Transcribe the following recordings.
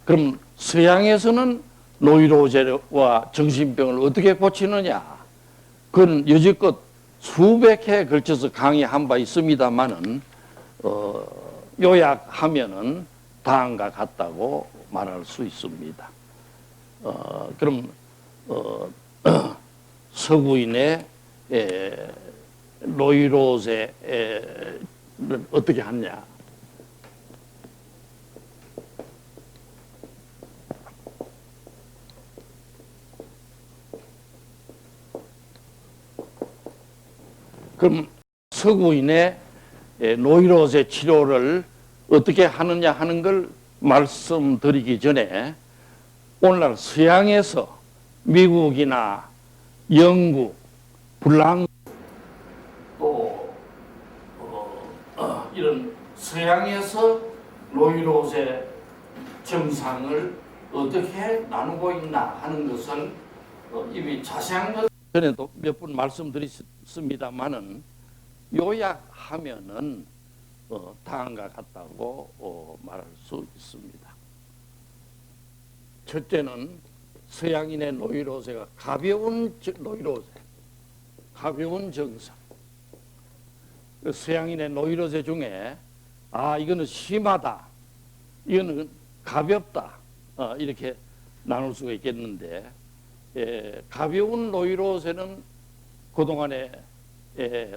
그럼 서양에서는 노이로제와 정신병을 어떻게 고치느냐? 그건 여지껏 수백 회에 걸쳐서 강의한 바 있습니다만은 요약하면은 다음과 같다고 말할 수 있습니다. 그럼 서구인의 노이로제를 어떻게 하냐? 그럼 서구인의 노이로제 치료를 어떻게 하느냐 하는 걸 말씀드리기 전에 오늘날 서양에서 미국이나 영국, 불란서 또 이런 서양에서 노이로제 증상을 어떻게 나누고 있나 하는 것을 이미 자세한 전에도 몇 번 말씀드렸습니다만은 요약하면은 다음과 같다고 말할 수 있습니다. 첫째는 서양인의 노이로제가 가벼운 노이로제, 가벼운 증상. 서양인의 노이로제 중에 이거는 심하다, 이거는 가볍다 이렇게 나눌 수가 있겠는데 가벼운 노이로제는 그동안에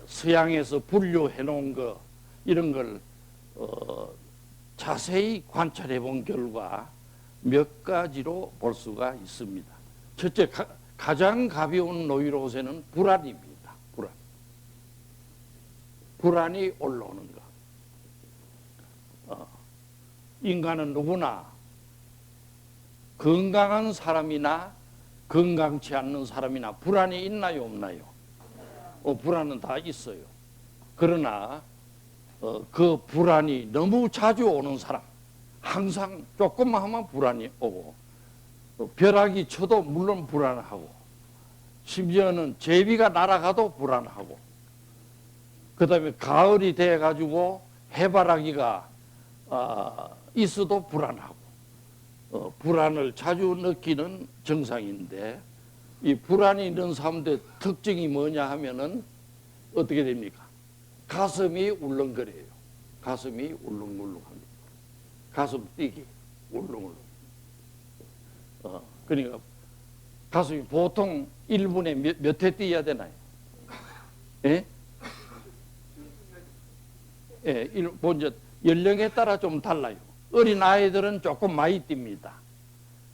서양에서 분류해 놓은 거 이런 걸 자세히 관찰해 본 결과 몇 가지로 볼 수가 있습니다. 첫째, 가장 가벼운 노이로제는 불안입니다. 불안이 올라오는 것. 인간은 누구나 건강한 사람이나 건강치 않는 사람이나 불안이 있나요, 없나요? 불안은 다 있어요. 그러나 그 불안이 너무 자주 오는 사람, 항상 조금만 하면 불안이 오고 벼락이 쳐도 물론 불안하고 심지어는 제비가 날아가도 불안하고 그 다음에 가을이 돼가지고 해바라기가 있어도 불안하고 불안을 자주 느끼는 정상인데 이 불안이 있는 사람들의 특징이 뭐냐 하면은 어떻게 됩니까? 가슴이 울렁거려요. 가슴이 울렁울렁합니다. 가슴 뛰기 울렁울렁. 그러니까 가슴이 보통 1분에 몇 회 뛰어야 되나요? 예? 예, 이제 연령에 따라 좀 달라요. 어린 아이들은 조금 많이 뜁니다.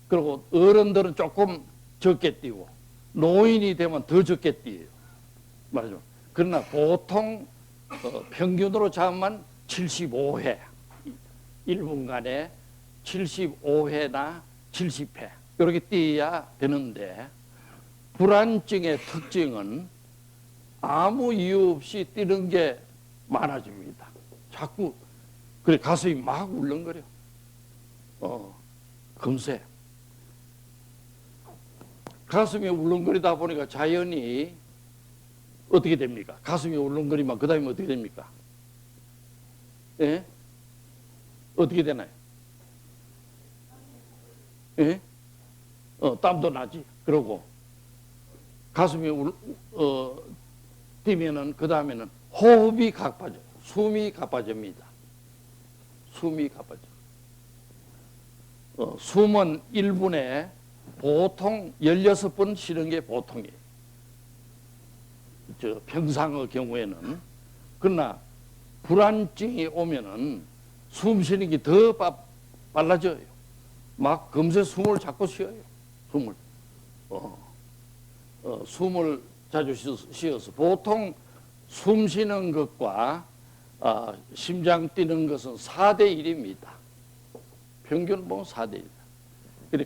그리고 어른들은 조금 적게 뛰고 노인이 되면 더 적게 뛰어요. 맞죠? 그러나 보통 평균으로 잡으면 75회 1분간에 75회나 70회 이렇게 뛰어야 되는데 불안증의 특징은 아무 이유 없이 뛰는 게 많아집니다. 자꾸 그래 가슴이 막 울렁거려. 금세 가슴이 울렁거리다 보니까 자연히 어떻게 됩니까? 가슴이 울렁거리면 그 다음에 어떻게 됩니까? 예? 어떻게 되나요? 예? 땀도 나지. 그러고 가슴이 뛰면은 그 다음에는 호흡이 가빠져. 숨이 가빠집니다. 숨이 가빠져. 숨은 1분에 보통 16번 쉬는 게 보통이에요. 평상의 경우에는. 그러나 불안증이 오면은 숨 쉬는 게 더 빨라져요. 막 금세 숨을 자꾸 쉬어요. 숨을 자주 쉬어서 보통 숨 쉬는 것과 심장 뛰는 것은 4대 1입니다. 평균 보면 4대 1. 근데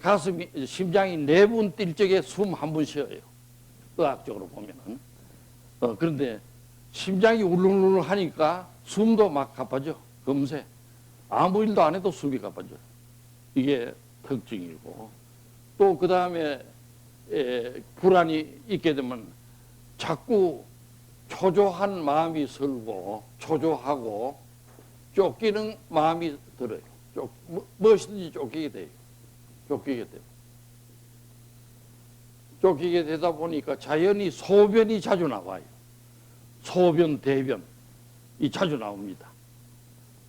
심장이 4분 뛸 적에 숨 한 번 쉬어요. 의학적으로 보면은. 그런데 심장이 울렁울렁 하니까 숨도 막 가빠져. 금세. 아무 일도 안 해도 숨이 가빠져요. 이게 특징이고. 또 그 다음에 불안이 있게 되면 자꾸 초조한 마음이 설고 초조하고 쫓기는 마음이 들어요. 무엇이든지 쫓기게 돼요. 쫓기게 되고. 쫓기게 되다 보니까 자연히 소변이 자주 나와요. 소변, 대변이 자주 나옵니다.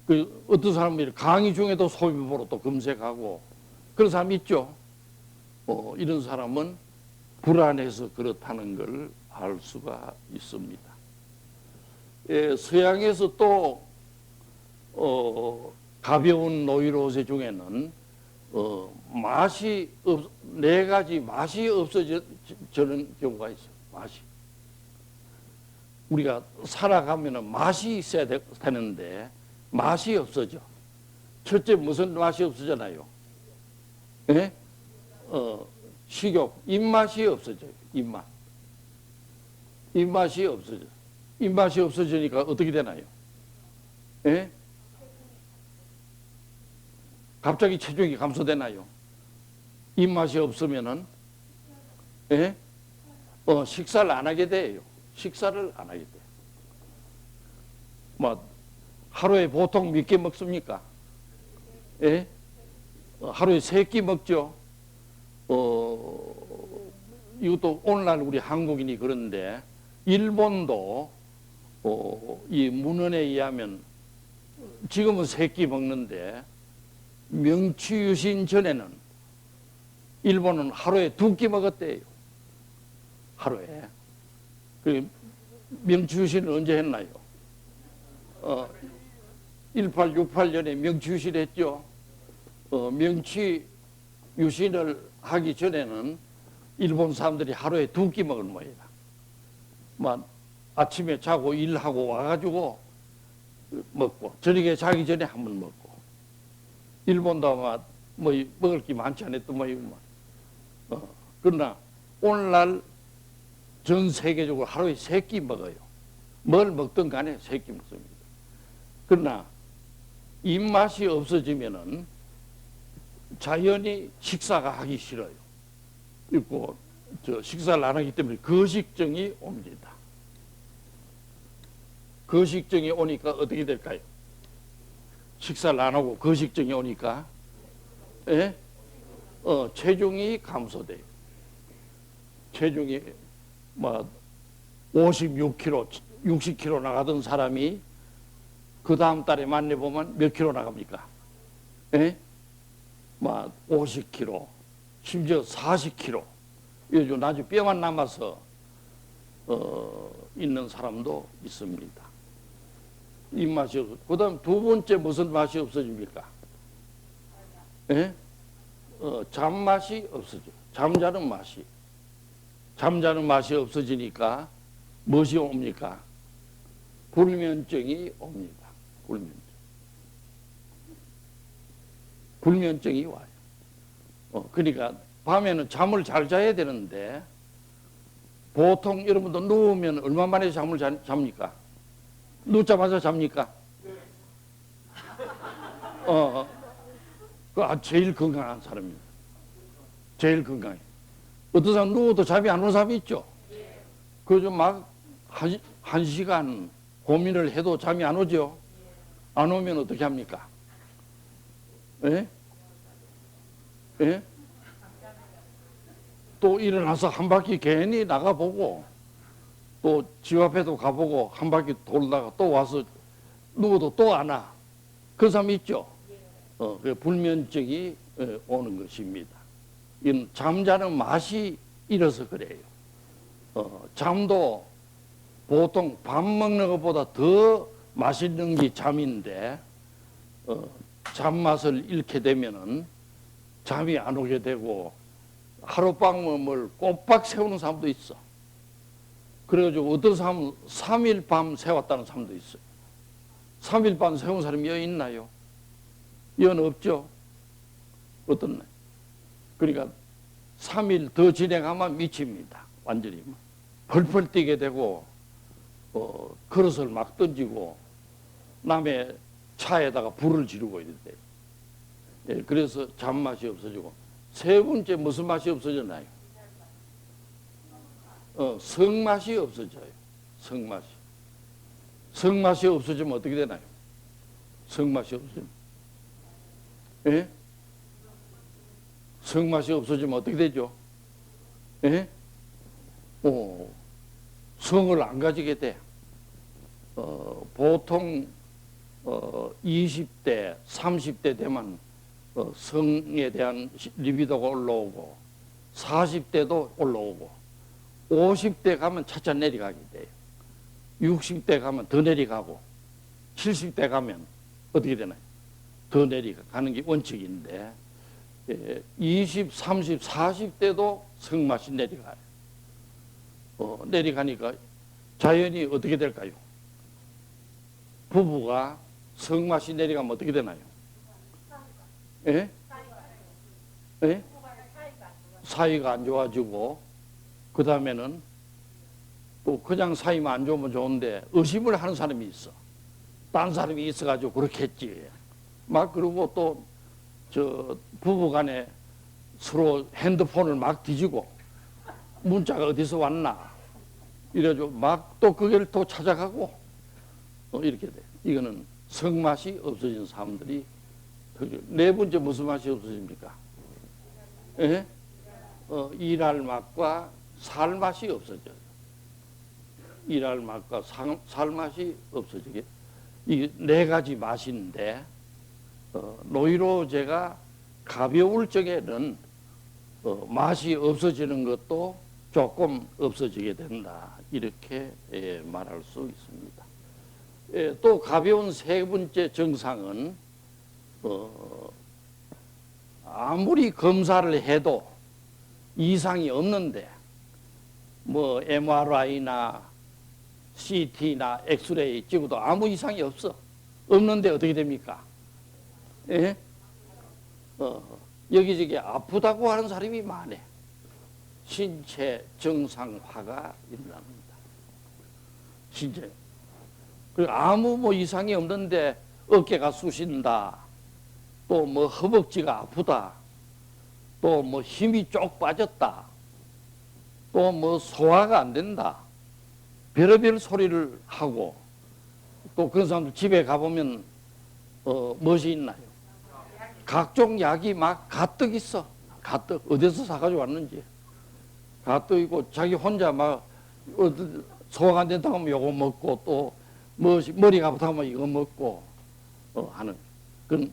그 어떤 사람은 강의 중에도 소변 보러 또 검색하고 그런 사람 있죠. 이런 사람은 불안해서 그렇다는 걸 알 수가 있습니다. 서양에서 또 가벼운 노이로제 중에는 네 가지 맛이 없어지는 경우가 있어요. 맛이. 우리가 살아가면은 맛이 있어야 되는데 맛이 없어져. 첫째 무슨 맛이 없어지나요? 예? 식욕, 입맛이 없어져요. 입맛이 없어져. 입맛이 없어지니까 어떻게 되나요? 예? 갑자기 체중이 감소되나요? 입맛이 없으면은, 예? 식사를 안 하게 돼요. 식사를 안 하게 돼요. 하루에 보통 몇 개 먹습니까? 예? 하루에 3끼 먹죠. 이것도 오늘날 우리 한국인이 그런데, 일본도, 이 문헌에 의하면, 지금은 3끼 먹는데, 명취유신 전에는, 일본은 하루에 2끼 먹었대요. 하루에. 명취유신을 언제 했나요? 1868년에 명취유신을 했죠. 명취유신을 하기 전에는 일본 사람들이 하루에 2끼 먹은 모양이다. 아침에 자고 일하고 와가지고 먹고, 저녁에 자기 전에 한 번 먹고. 일본도 아마 먹을 게 많지 않았던 모양이구만. 그러나 오늘날 전 세계적으로 하루에 3끼 먹어요. 뭘 먹든 간에 3끼 먹습니다. 그러나 입맛이 없어지면은 자연히 식사가 하기 싫어요. 그리고 식사를 안 하기 때문에 거식증이 옵니다. 거식증이 오니까 어떻게 될까요? 식사를 안 하고 거식증이 오니까, 예? 체중이 감소돼요. 체중이 56kg, 60kg 나가던 사람이 그 다음 달에 만나보면 몇 킬로 나갑니까? 예? 50kg, 심지어 40kg. 요즘 아주 뼈만 남아서 있는 사람도 있습니다. 입맛이 없어. 그 다음 2번째 무슨 맛이 없어집니까? 예? 잠맛이 없어져. 잠자는 맛이. 잠자는 맛이 없어지니까 무엇이 옵니까? 불면증이 옵니다. 불면증이 와요. 그러니까 밤에는 잠을 잘 자야 되는데 보통 여러분도 누우면 얼마 만에 잠을 잡니까? 누자마자 잡니까? 제일 건강한 사람입니다. 제일 건강해. 어떤 사람 누워도 잠이 안 오는 사람이 있죠? 그래서 한 시간 고민을 해도 잠이 안 오죠? 안 오면 어떻게 합니까? 예? 예? 또 일어나서 한 바퀴 괜히 나가보고 또 집 앞에도 가보고 한 바퀴 돌다가 또 와서 누워도 또 안 와. 그런 사람이 있죠? 불면증이 오는 것입니다. 이건 잠자는 맛이 잃어서 그래요. 잠도 보통 밥 먹는 것보다 더 맛있는 게 잠인데 잠맛을 잃게 되면은 잠이 안 오게 되고 하룻밤을 꼬박 세우는 사람도 있어. 그래가지고 어떤 사람은 3일 밤 세웠다는 사람도 있어요. 3일 밤 세운 사람이 여기 있나요? 여는 없죠. 어떻나? 그러니까 3일 더 진행하면 미칩니다. 완전히 펄펄 뛰게 되고 그릇을 막 던지고 남의 차에다가 불을 지르고 이런데. 예, 그래서 잠맛이 없어지고. 3번째 무슨 맛이 없어졌나요? 성맛이 없어져요. 성맛이. 성맛이 없어지면 어떻게 되나요? 성맛이 없어지면. 예? 성맛이 없어지면 어떻게 되죠? 예? 성을 안 가지게 돼. 보통 20대, 30대 되면 성에 대한 리비도가 올라오고 40대도 올라오고 50대 가면 차차 내려가게 돼요. 60대 가면 더 내려가고 70대 가면 어떻게 되나요? 더 내려가는 게 원칙인데 20, 30, 40대도 성맛이 내려가요. 내려가니까 자연히 어떻게 될까요? 부부가 성맛이 내려가면 어떻게 되나요? 예? 예? 사이가 안 좋아지고 그 다음에는 또 그냥 사이만 안 좋으면 좋은데 의심을 하는 사람이 있어. 딴 사람이 있어가지고 그렇겠지. 막 그러고 또 저 부부간에 서로 핸드폰을 막 뒤지고 문자가 어디서 왔나 이래가지고 막 또 그걸 또 찾아가고 이렇게 돼. 이거는 성맛이 없어진 사람들이. 네 번째 무슨 맛이 없어집니까? 예? 일할 맛과 살 맛이 없어져요. 일할 맛과 살 맛이 없어지게. 이 네 가지 맛인데 노이로제가 가벼울 적에는 맛이 없어지는 것도 조금 없어지게 된다. 이렇게 말할 수 있습니다. 또 가벼운 세 번째 증상은 아무리 검사를 해도 이상이 없는데 뭐 MRI나 CT나 엑스레이 찍어도 아무 이상이 없어. 없는데 어떻게 됩니까? 예? 여기저기 아프다고 하는 사람이 많아. 신체 정상화가 일어납니다. 신체. 그리고 아무 뭐 이상이 없는데 어깨가 쑤신다. 또 뭐 허벅지가 아프다. 또 뭐 힘이 쪽 빠졌다. 또 뭐 소화가 안 된다. 별의별 소리를 하고 또 그런 사람들 집에 가보면 무엇이 있나요? 각종 약이 막 가득 있어. 가득. 어디서 사가지고 왔는지. 가득 있고 자기 혼자 막 소화가 안 된다고 하면 요거 먹고 또 머리가 아프다고 하면 이거 먹고 하는 그런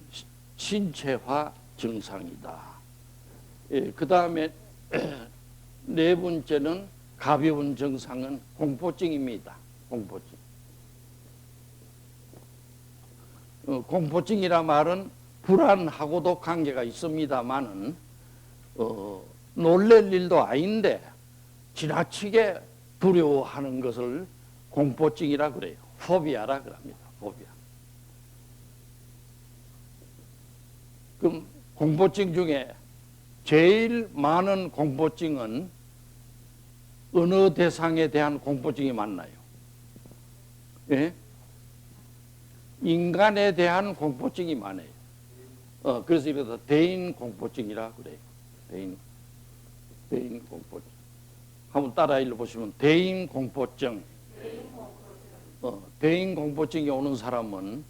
신체화 증상이다. 예, 그 다음에 네 번째는 가벼운 증상은 공포증입니다. 공포증. 공포증이라 말은 불안하고도 관계가 있습니다만은 놀랄 일도 아닌데 지나치게 두려워하는 것을 공포증이라 그래요. 포비아라 그럽니다. 포비아. 그럼 공포증 중에 제일 많은 공포증은 어느 대상에 대한 공포증이 많나요? 예? 인간에 대한 공포증이 많아요. 그래서 이래서 대인 공포증이라 그래요. 대인 공포증. 한번 따라 읽어보시면 대인 공포증. 대인 공포증이 오는 사람은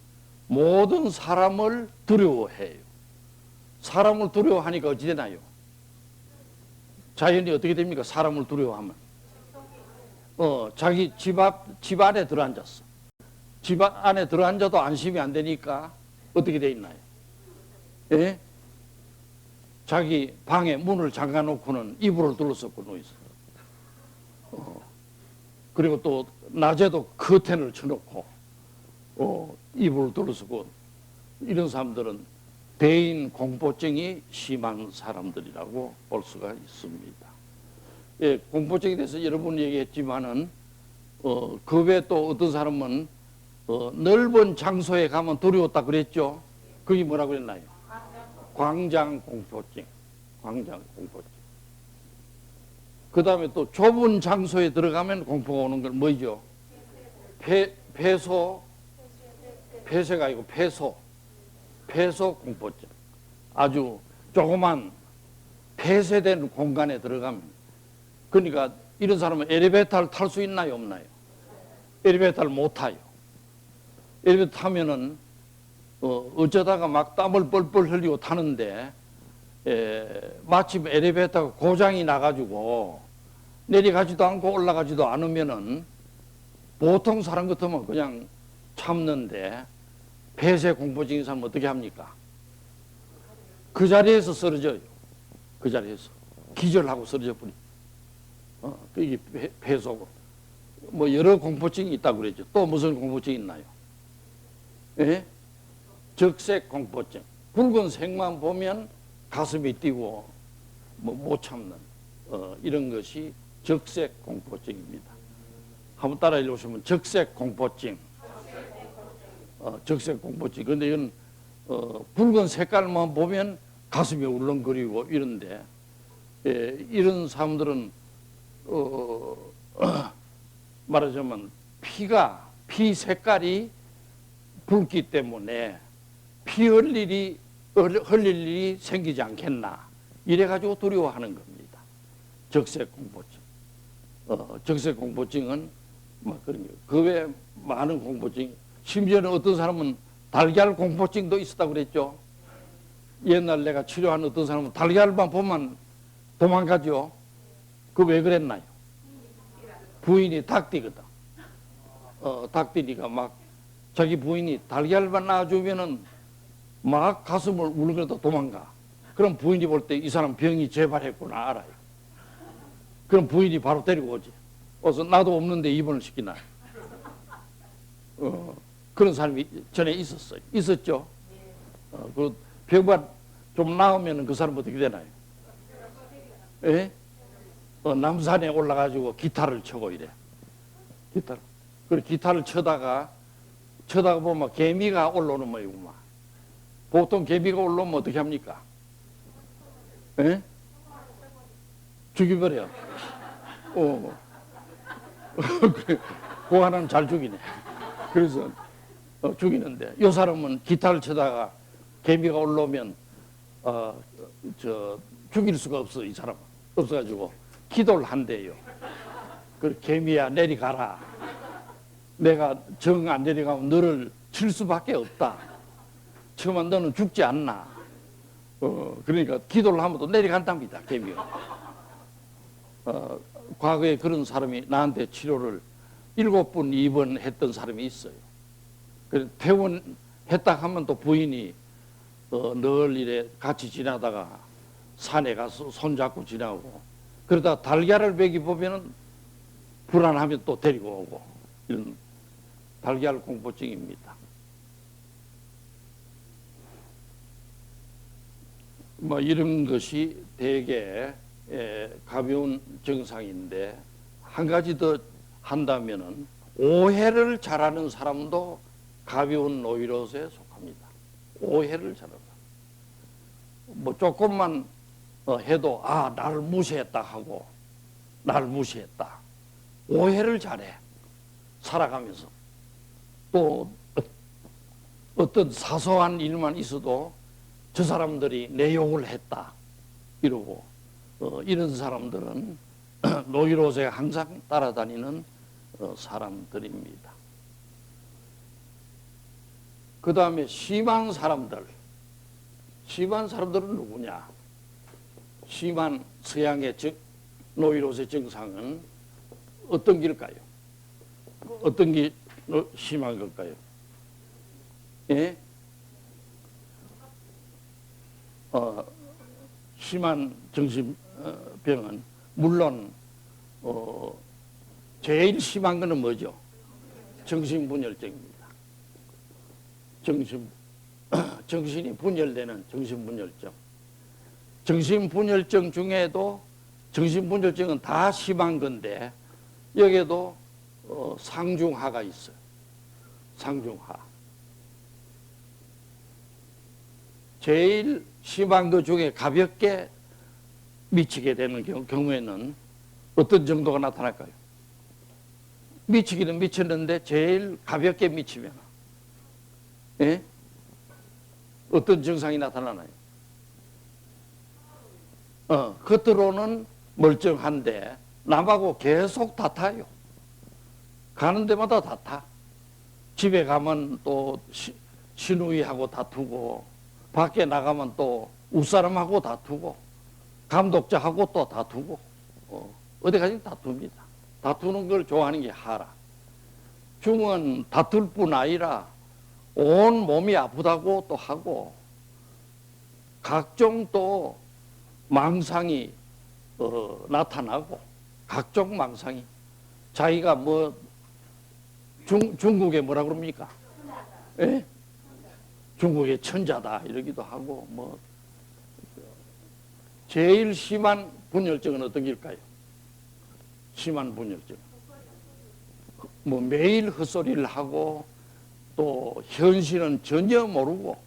모든 사람을 두려워해요. 사람을 두려워하니까 어찌 되나요? 자연이 어떻게 됩니까? 사람을 두려워하면. 자기 집 안에 들어앉았어. 집 안에 들어앉아도 안심이 안 되니까 어떻게 돼 있나요? 예? 자기 방에 문을 잠가 놓고는 이불을 둘러싸고 누워 있어. 그리고 또 낮에도 커튼을 쳐놓고 이불을 둘러싸고 이런 사람들은 대인 공포증이 심한 사람들이라고 볼 수가 있습니다. 예, 공포증에 대해서 여러 번 얘기했지만은 그 외에 또 어떤 사람은 넓은 장소에 가면 두려웠다 그랬죠. 그게 뭐라고 그랬나요? 광장 공포증. 광장 공포증. 그 다음에 또 좁은 장소에 들어가면 공포가 오는 건 뭐죠? 폐쇄가 아니고 폐소 공포증. 아주 조그만 폐쇄된 공간에 들어가면. 그러니까 이런 사람은 엘리베이터를 탈 수 있나요? 없나요? 엘리베이터를 못 타요. 엘리베이터 타면은 어쩌다가 막 땀을 뻘뻘 흘리고 타는데 마침 엘리베이터가 고장이 나가지고 내려가지도 않고 올라가지도 않으면은 보통 사람 같으면 그냥 참는데 폐쇄 공포증인 사람은 어떻게 합니까? 그 자리에서 쓰러져요. 그 자리에서 기절하고 쓰러져 버리. 이게 폐소고 뭐 여러 공포증이 있다고 그랬죠. 또 무슨 공포증이 있나요? 예? 적색 공포증. 붉은색만 보면 가슴이 뛰고 뭐 못 참는 이런 것이 적색 공포증입니다. 한번 따라 읽어보시면 적색 공포증. 적색 공포증. 그런데 이건 붉은 색깔만 보면 가슴이 울렁거리고 이런데 이런 사람들은 말하자면 피 색깔이 붉기 때문에 피 흘릴 일이 생기지 않겠나 이래가지고 두려워하는 겁니다. 적색 공포증. 적색 공포증은 뭐 그런 거. 그 외에 많은 공포증. 심지어는 어떤 사람은 달걀 공포증도 있었다고 그랬죠. 옛날 내가 치료한 어떤 사람은 달걀만 보면 도망가죠. 그 왜 그랬나요? 부인이 닭띠거든. 닭띠니까 막 자기 부인이 달걀만 놔주면은 막 가슴을 울거려도 도망가. 그럼 부인이 볼 때 이 사람 병이 재발했구나 알아요. 그럼 부인이 바로 데리고 오지. 어서 나도 없는데 입원을 시키나. 그런 사람이 전에 있었어요. 있었죠. 그 병만 좀 나으면 그 사람 어떻게 되나요? 예? 남산에 올라가지고 기타를 치고 이래. 기타를. 그리고 기타를 쳐다가 보면 개미가 올라오는 모양이구만. 보통 개미가 올라오면 어떻게 합니까? 예? 죽여버려. 그 하나는 잘 죽이네. 그래서 죽이는데 이 사람은 기타를 치다가 개미가 올라오면 죽일 수가 없어. 이 사람은 없어가지고 기도를 한대요. 그 개미야 내려가라. 내가 정 안 내려가면 너를 칠 수밖에 없다. 지금은 너는 죽지 않나. 그러니까 기도를 하면 또 내려간답니다. 개미가. 과거에 그런 사람이 나한테 치료를 7번 입원했던 사람이 있어요. 그래서 퇴원했다 하면 또 부인이 늘 이래 같이 지나다가 산에 가서 손잡고 지나고 그러다 달걀을 먹이 보면은 불안하면 또 데리고 오고 이런 달걀 공포증입니다. 뭐 이런 것이 대개 가벼운 증상인데 한 가지 더 한다면은 오해를 잘하는 사람도 가벼운 노이로스에 속합니다. 오해를 잘하는 사람. 뭐 조금만 해도 나를 무시했다 하고 나를 무시했다. 오해를 잘해. 살아가면서. 또 어떤 사소한 일만 있어도 저 사람들이 내 욕을 했다. 이러고 이런 사람들은 노이로스에 항상 따라다니는 사람들입니다. 그 다음에 심한 사람들. 심한 사람들은 누구냐? 심한 서양의 노이로스 증상은 어떤 길까요? 어떤 게 심한 걸까요? 예? 심한 정신병은 물론 제일 심한 거는 뭐죠? 정신분열증입니다. 정신이 분열되는 정신분열증. 정신분열증 중에도 정신분열증은 다 심한 건데 여기에도 상중하가 있어요. 상중하. 제일 심한 것 중에 가볍게 미치게 되는 경우에는 어떤 정도가 나타날까요? 미치기는 미쳤는데 제일 가볍게 미치면 예? 어떤 증상이 나타나나요? 겉으로는 멀쩡한데 남하고 계속 다퉈요. 가는 데마다 다퉈. 집에 가면 또 시누이하고 다투고 밖에 나가면 또 윗사람하고 다투고 감독자하고 또 다투고 어디 가든 다툽니다. 다투는 걸 좋아하는 게 하라. 중은 다툴 뿐 아니라 온 몸이 아프다고 또 하고 각종 또 망상이 나타나고 각종 망상이 자기가 뭐 중국에 뭐라 그럽니까? 예? 중국의 천자다 이러기도 하고 뭐 제일 심한 분열증은 어떤 길까요? 심한 분열증. 뭐 매일 헛소리를 하고 또 현실은 전혀 모르고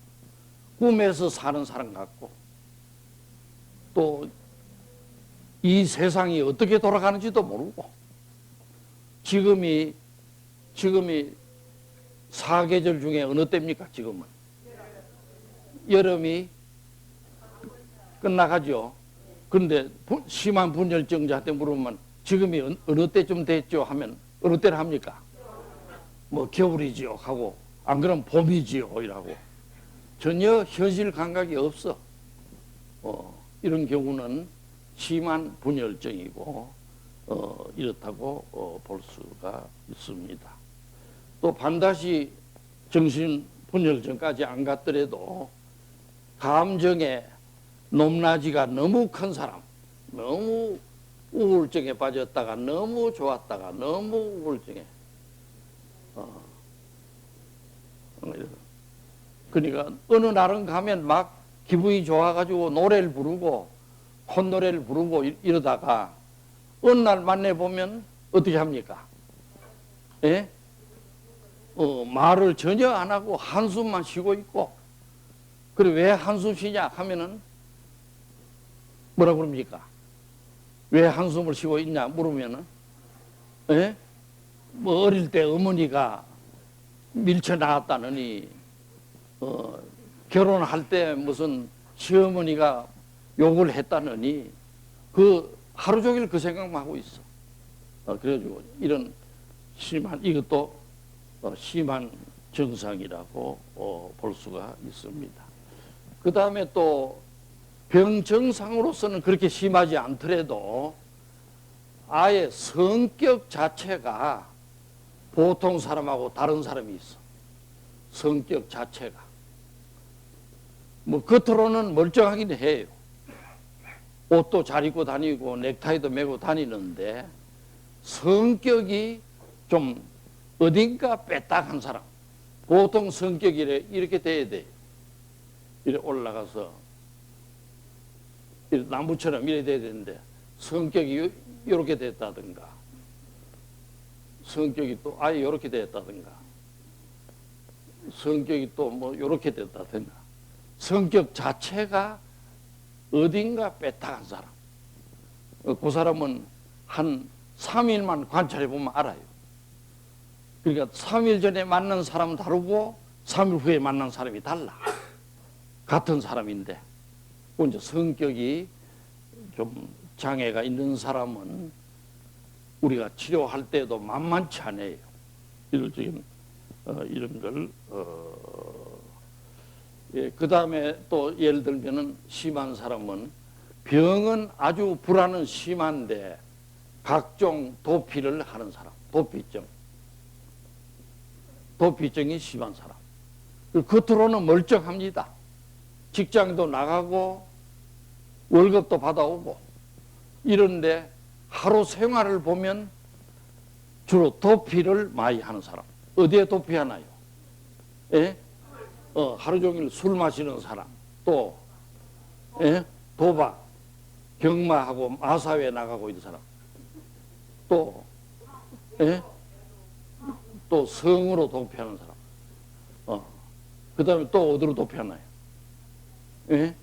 꿈에서 사는 사람 같고 또 이 세상이 어떻게 돌아가는지도 모르고 지금이 사계절 중에 어느 때입니까? 지금은 여름이 끝나가죠. 그런데 심한 분열증자한테 물으면 지금이 어느 때쯤 됐죠 하면 어느 때를 합니까? 뭐 겨울이지요 하고 안 그러면 봄이지요 이라고 전혀 현실 감각이 없어. 이런 경우는 심한 분열증이고 이렇다고 볼 수가 있습니다. 또 반드시 정신 분열증까지 안 갔더라도 감정의 높낮이가 너무 큰 사람, 너무 우울증에 빠졌다가 너무 좋았다가 너무 우울증에 그러니까 어느 날은 가면 막 기분이 좋아가지고 노래를 부르고 콧노래를 부르고 이러다가 어느 날 만나보면 어떻게 합니까? 예? 말을 전혀 안 하고 한숨만 쉬고 있고 그래 왜 한숨 쉬냐 하면은 뭐라 그럽니까? 왜 한숨을 쉬고 있냐 물으면은 예? 뭐 어릴 때 어머니가 밀쳐 나갔다느니 결혼할 때 무슨 시어머니가 욕을 했다느니 그 하루 종일 그 생각만 하고 있어. 그래가지고 이런 이것도 심한 증상이라고 볼 수가 있습니다. 그 다음에 또 병증상으로서는 그렇게 심하지 않더라도 아예 성격 자체가 보통 사람하고 다른 사람이 있어. 성격 자체가. 뭐 겉으로는 멀쩡하긴 해요. 옷도 잘 입고 다니고 넥타이도 메고 다니는데 성격이 좀 어딘가 빼딱한 사람. 보통 성격이 이렇게 돼야 돼요. 이렇게 올라가서 이렇게 나무처럼 이렇게 돼야 되는데 성격이 이렇게 됐다든가 성격이 또 아예 이렇게 됐다든가 성격이 또 뭐 이렇게 됐다든가 성격 자체가 어딘가 빼딱한 사람. 그 사람은 한 3일만 관찰해 보면 알아요. 그러니까 3일 전에 만난 사람은 다르고 3일 후에 만난 사람이 달라. 같은 사람인데 이제 성격이 좀 장애가 있는 사람은 우리가 치료할 때도 만만치 않아요. 이런 걸 예, 그 다음에 또 예를 들면은 심한 사람은 병은 아주 불안은 심한데 각종 도피를 하는 사람, 도피증이 심한 사람. 겉으로는 멀쩡합니다. 직장도 나가고 월급도 받아오고 이런데 하루 생활을 보면 주로 도피를 많이 하는 사람. 어디에 도피하나요? 예? 하루 종일 술 마시는 사람, 또 예? 도박, 경마하고 마사회 나가고 있는 사람, 또 예? 또 성으로 도피하는 사람. 그 다음에 또 어디로 도피하나요? 예?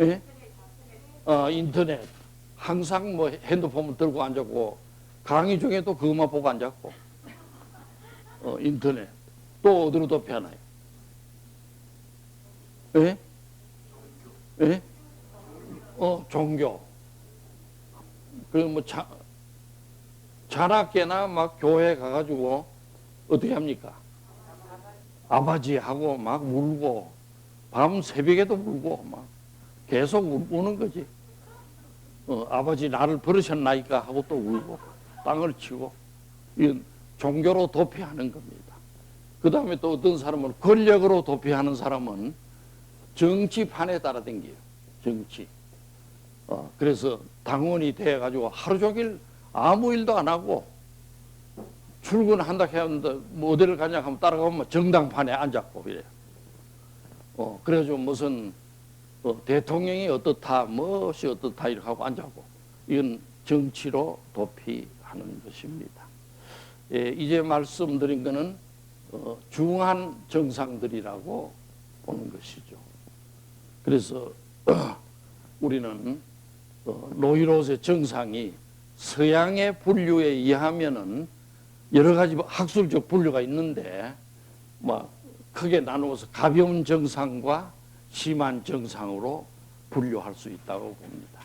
예? 인터넷. 항상 뭐 핸드폰을 들고 앉았고 강의 중에도 그것만 보고 앉았고 인터넷. 또 어디로 도피하나요? 예? 예? 종교. 그리고 뭐 자나깨나 막 교회 가가지고 어떻게 합니까? 아버지하고 막 울고 밤 새벽에도 울고 막 계속 우는 거지. 아버지 나를 버리셨나이까 하고 또 울고 땅을 치고 이건 종교로 도피하는 겁니다. 그 다음에 또 어떤 사람은 권력으로 도피하는 사람은 정치판에 따라다녀요. 정치. 그래서 당원이 돼가지고 하루 종일 아무 일도 안 하고 출근한다 했는데 뭐 어디를 가냐 하면 따라가면 정당판에 앉았고 이래요. 그래가지고 무슨 대통령이 어떻다, 무엇이 어떻다 이렇게 하고 앉았고 이건 정치로 도피하는 것입니다. 예, 이제 말씀드린 것은 중한 정상들이라고 보는 것이죠. 그래서 우리는 노이로스의 정상이 서양의 분류에 의하면은 여러 가지 학술적 분류가 있는데 뭐 크게 나누어서 가벼운 정상과 심한 정상으로 분류할 수 있다고 봅니다.